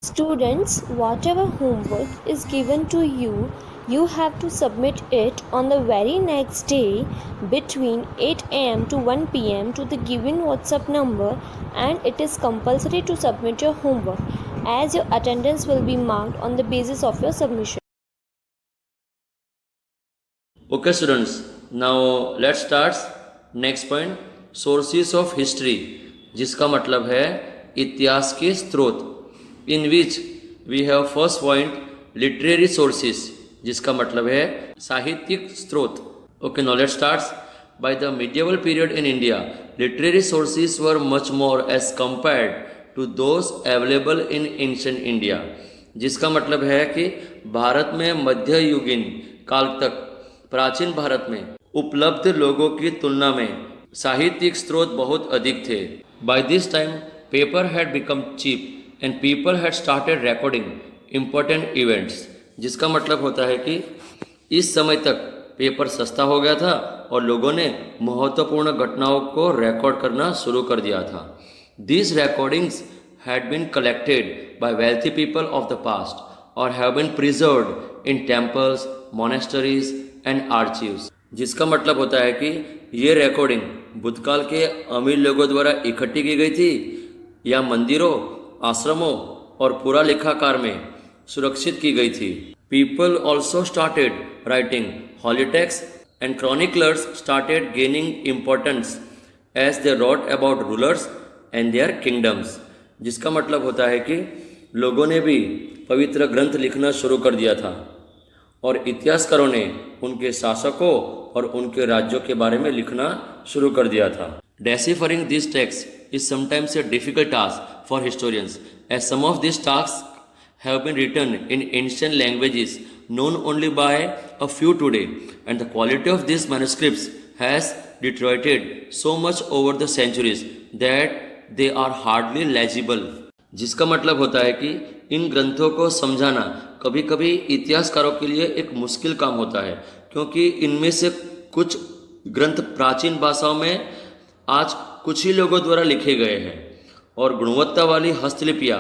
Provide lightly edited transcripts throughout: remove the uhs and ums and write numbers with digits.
Students, whatever homework is given to you, you have to submit it on the very next day between 8 am to 1 pm to the given WhatsApp number, and it is compulsory to submit your homework as your attendance will be marked on the basis of your submission. Okay students, now let's start next point, sources of history, जिसका मतलब है इतिहास के स्रोत. In which we have first point literary sources, जिसका मतलब है साहित्यिक स्रोत. Okay, now let's start. By the medieval period in India, literary sources were much more as compared to those available in ancient India. जिसका मतलब है कि भारत में मध्ययुगीन काल तक प्राचीन भारत में उपलब्ध लोगों की तुलना में साहित्यिक स्रोत बहुत अधिक थे. By this time, paper had become cheap and people had started recording important events. जिसका मतलब होता है कि इस समय तक पेपर सस्ता हो गया था और लोगों ने महत्वपूर्ण घटनाओं को रिकॉर्ड करना शुरू कर दिया था. These recordings had been collected by wealthy people of the past or have been preserved in temples, monasteries and archives. जिसका मतलब होता है कि ये रिकॉर्डिंग भूतकाल के अमीर लोगों द्वारा इकट्ठी की गई थी या मंदिरों, आश्रमों और पुरा लेखाकार में सुरक्षित की गई थी. People also started writing holy texts and chroniclers started gaining importance as they wrote about rulers and their kingdoms. जिसका मतलब होता है कि लोगों ने भी पवित्र ग्रंथ लिखना शुरू कर दिया था और इतिहासकारों ने उनके शासकों और उनके राज्यों के बारे में लिखना शुरू कर दिया था. Deciphering these texts is sometimes a difficult task for historians, as some of these tasks have been written in ancient languages known only by a few today, and the quality of these manuscripts has deteriorated so much over the centuries that they are hardly legible. जिसका मतलब होता है कि इन ग्रंथों को समझाना कभी कभी इतिहासकारों के लिए एक मुश्किल काम होता है, क्योंकि इनमें से कुछ ग्रंथ प्राचीन भाषाओं में आज कुछ ही लोगों द्वारा लिखे गए हैं और गुणवत्ता वाली हस्तलिपियाँ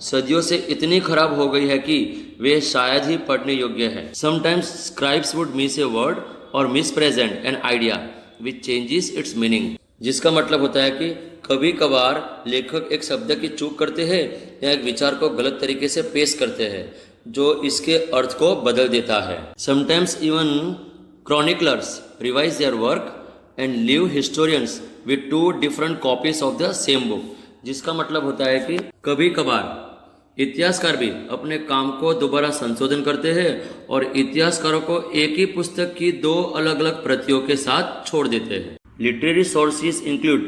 सदियों से इतनी खराब हो गई है कि वे शायद ही पढ़ने योग्य है. Sometimes scribes would miss a word or mispresent an idea which changes its meaning. जिसका मतलब होता है कि कभी कभार लेखक एक शब्द की चूक करते हैं या एक विचार को गलत तरीके से पेश करते हैं जो इसके अर्थ को बदल देता है. Sometimes even chroniclers revise their work and leave historians with two different copies of the same book. जिसका मतलब होता है कि कभी कभार इतिहासकार भी अपने काम को दोबारा संशोधन करते हैं और इतिहासकारों को एक ही पुस्तक की दो अलग अलग प्रतियों के साथ छोड़ देते हैं. लिटरेरी सोर्सेज इंक्लूड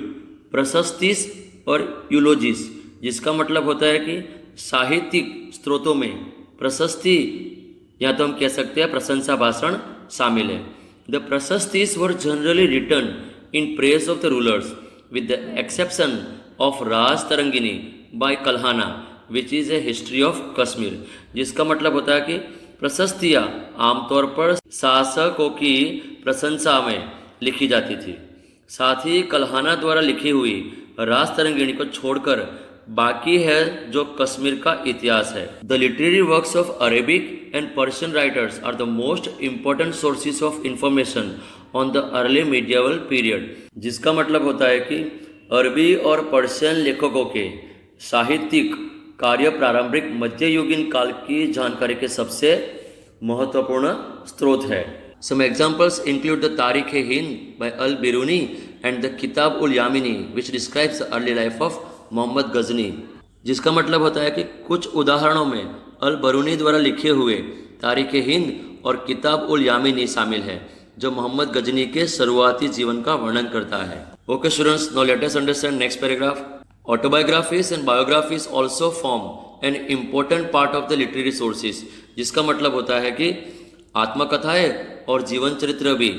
प्रशस्तिस और यूलोजीज. जिसका मतलब होता है कि साहित्यिक स्रोतों में प्रशस्ति या तो हम कह सकते हैं प्रशंसा भाषण शामिल है. The prashastis were generally written in praise of the rulers with the exception of Rajatarangini by Kalhana which is a history of Kashmir. जिसका मतलब होता है कि प्रशस्तियाँ आमतौर पर शासकों की प्रशंसा में लिखी जाती थी. साथ ही कल्हाना द्वारा लिखी हुई राज तरंगिणी को छोड़कर बाकी है जो कश्मीर का इतिहास है. The literary works of Arabic and Persian writers are the most important sources of information on the early medieval period. जिसका मतलब होता है कि अरबी और पर्शियन लेखकों के साहित्यिक कार्य प्रारंभिक मध्ययुगीन काल की जानकारी के सबसे महत्वपूर्ण स्रोत है. Some examples include the Tarikh-e-Hind by al-Biruni and the Kitab-ul-Yamini which describes the early life of Mohammad Ghazni. जिसका मतलब होता है कि कुछ उदाहरणों में अल बरूनी द्वारा लिखे हुए तारीख हिंद और किताब उल यामिनी शामिल है जो मोहम्मद गजनी के शुरुआती जीवन का वर्णन करता है. Okay students, now let us understand next paragraph. Autobiographies and biographies also form an important part of the literary sources. जिसका मतलब होता है कि आत्मकथाएं और जीवन चरित्र भी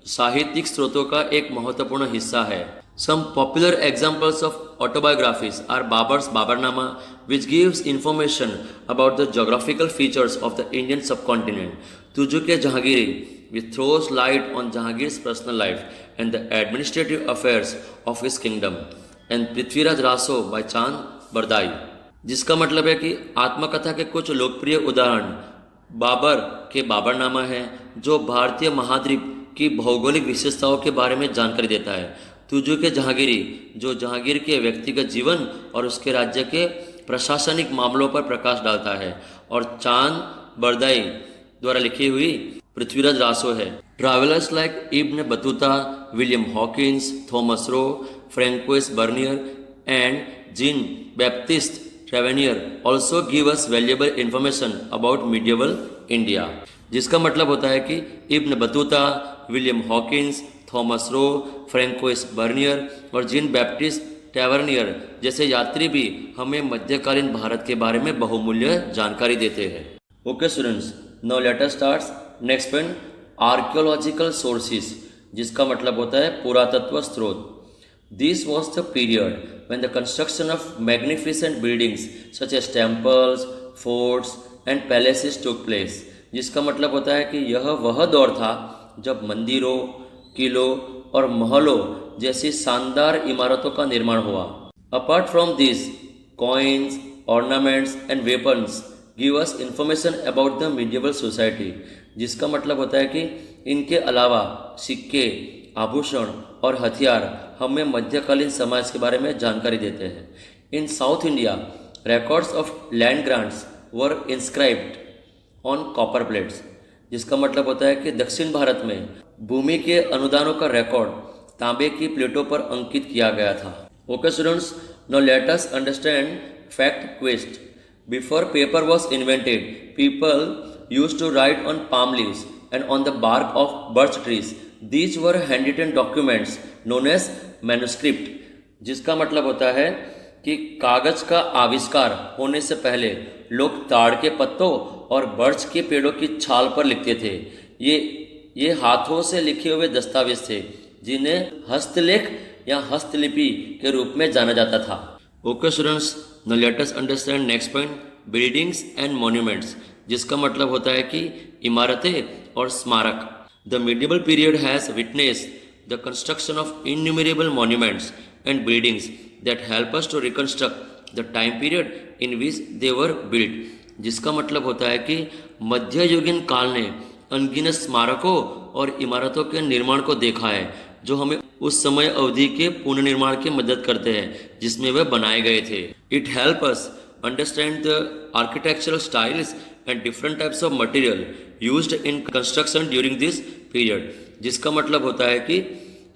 साहित्यिक स्रोतों का एक महत्वपूर्ण हिस्सा है. Some popular examples of autobiographies are Babar's Babarnama, which gives information about the geographical features of the Indian subcontinent, Tujuke Jahangiri, which throws light on Jahangir's personal life and the administrative affairs of his kingdom, and Prithviraj Raso by Chand Bardai. जिसका मतलब है कि आत्मकथा के कुछ लोकप्रिय उदाहरण बाबर के बाबरनामा है, जो भारतीय महाद्वीप की भौगोलिक विशेषताओं के बारे में जानकारी देता है। तुजू के जहांगीरी, जो जहांगीर के व्यक्तिगत जीवन और उसके राज्य के प्रशासनिक मामलों पर प्रकाश डालता है। और चांद बरदाई द्वारा लिखी हुई पृथ्वीराज रासो है। Travellers like Ibn Battuta, William Hawkins, Thomas Roe, Francois Bernier and Jean Baptiste Tavernier also give us valuable information about medieval India. जिसका मतलब होता है कि Ibn Battuta, William Hawkins, Thomas Roe, Francois Bernier और जीन बैप्टिस्ट ट्रेवेनियर जैसे यात्री भी हमें मध्यकालीन भारत के बारे में बहुमूल्य जानकारी देते हैं। Okay students, now let us start next point, archaeological sources, जिसका मतलब होता है पुरातत्व स्रोत। This was the period when the construction of magnificent buildings such as temples, forts and palaces took place. जिसका मतलब होता है कि यह वह दौर था जब मंदिरों, किलों और महलों जैसी शानदार इमारतों का निर्माण हुआ। Apart from this, coins, ornaments and weapons give us information about the medieval society. जिसका मतलब होता है कि इनके अलावा सिक्के, आभूषण और हथियार हमें मध्यकालीन समाज के बारे में जानकारी देते हैं। In south India, records of land grants were inscribed on copper plates. जिसका मतलब होता है कि दक्षिण भारत में भूमि के अनुदानों का रिकॉर्ड तांबे की प्लेटों पर अंकित किया गया था। Okay students, now let us understand fact quest. Before paper was invented, people used to write on palm leaves and on the bark of birch trees. These were handwritten documents known as manuscript। जिसका मतलब होता है कि कागज का आविष्कार होने से पहले लोग ताड़ के पत्तों और बर्च के पेड़ों की छाल पर लिखते थे। ये हाथों से लिखे हुए दस्तावेज थे जिन्हें हस्तलेख या हस्तलिपि के रूप में जाना जाता था। Okay students, now let us understand next point, buildings and monuments. जिसका मतलब होता है कि इमारतें और स्मारक। The medieval period has witnessed the construction of innumerable monuments and buildings that help us to reconstruct the time period in which they were built। जिसका मतलब होता है कि मध्ययुगीन काल ने अनगिनत स्मारकों और इमारतों के निर्माण को देखा है, जो हमें उस समय अवधि के पुनर्निर्माण की मदद करते हैं जिसमें वे बनाए गए थे। It helps us understand the architectural styles and different types of material used in construction during this period। जिसका मतलब होता है कि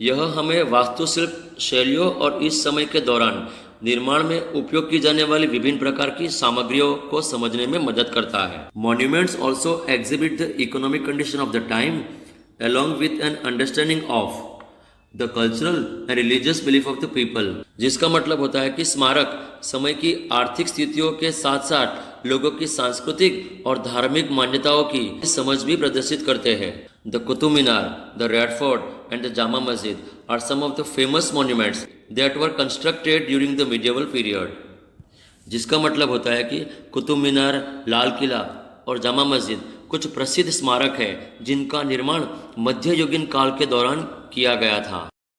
यह हमें वास्तुशिल्प शैलियों और इस समय के दौरान निर्माण में उपयोग की जाने वाली विभिन्न प्रकार की सामग्रियों को समझने में मदद करता है। Monuments also exhibit the economic condition of the time along with an understanding of the cultural and religious belief of the people। जिसका मतलब होता है कि स्मारक समय की आर्थिक स्थितियों के साथ साथ लोगों की सांस्कृतिक और धार्मिक मान्यताओं की समझ भी प्रदर्शित करते हैं। The Qutub Minar, the red fort and the Jama Masjid are some of the famous monuments that were constructed during the medieval period. जिसका मतलब होता है कि कुतुब मीनार, लाल किला और जामा मस्जिद कुछ प्रसिद्ध स्मारक है जिनका निर्माण मध्ययुगीन काल के दौरान किया गया था।